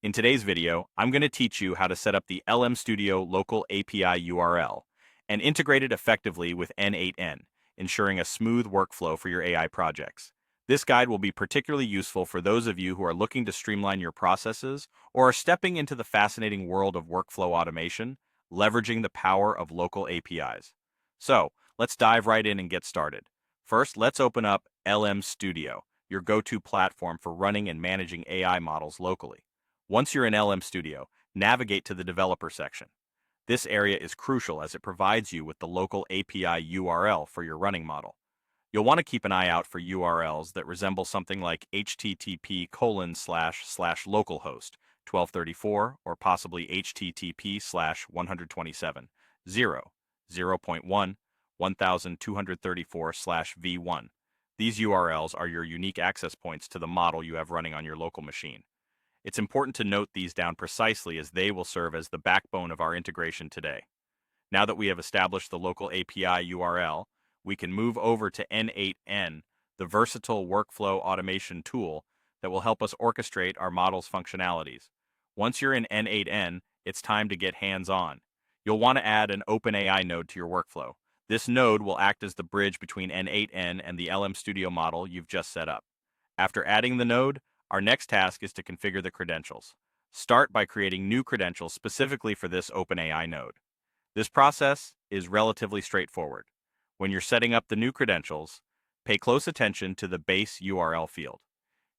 In today's video, I'm going to teach you how to set up the LM Studio local API URL and integrate it effectively with n8n, ensuring a smooth workflow for your AI projects. This guide will be particularly useful for those of you who are looking to streamline your processes or are stepping into the fascinating world of workflow automation, leveraging the power of local APIs. So, let's dive right in and get started. First, let's open up LM Studio, your go-to platform for running and managing AI models locally. Once you're in LM Studio, navigate to the Developer section. This area is crucial as it provides you with the local API URL for your running model. You'll want to keep an eye out for URLs that resemble something like http://localhost 1234 or possibly http://127 0.1 1234/v1. These URLs are your unique access points to the model you have running on your local machine. It's important to note these down precisely as they will serve as the backbone of our integration today. Now that we have established the local API URL, we can move over to n8n, the versatile workflow automation tool that will help us orchestrate our model's functionalities. Once you're in n8n, it's time to get hands-on. You'll want to add an OpenAI node to your workflow. This node will act as the bridge between n8n and the LM Studio model you've just set up. After adding the node, our next task is to configure the credentials. Start by creating new credentials specifically for this OpenAI node. This process is relatively straightforward. When you're setting up the new credentials, pay close attention to the base URL field.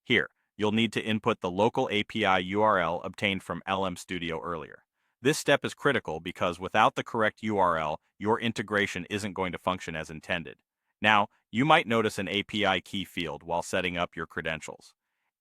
Here, you'll need to input the local API URL obtained from LM Studio earlier. This step is critical because without the correct URL, your integration isn't going to function as intended. Now, you might notice an API key field while setting up your credentials.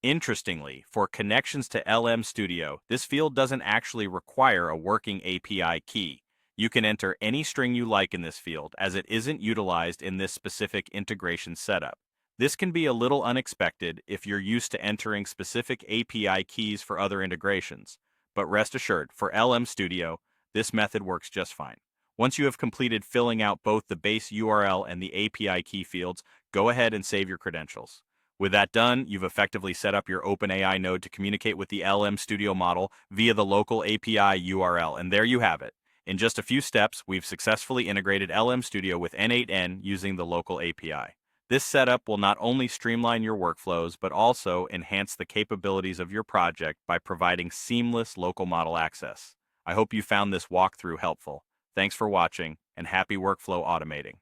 Interestingly, for connections to LM Studio, this field doesn't actually require a working API key. You can enter any string you like in this field as it isn't utilized in this specific integration setup. This can be a little unexpected if you're used to entering specific API keys for other integrations, but rest assured, for LM Studio, this method works just fine. Once you have completed filling out both the base URL and the API key fields, go ahead and save your credentials. With that done, you've effectively set up your OpenAI node to communicate with the LM Studio model via the local API URL, and there you have it. In just a few steps, we've successfully integrated LM Studio with n8n using the local API. This setup will not only streamline your workflows, but also enhance the capabilities of your project by providing seamless local model access. I hope you found this walkthrough helpful. Thanks for watching, and happy workflow automating.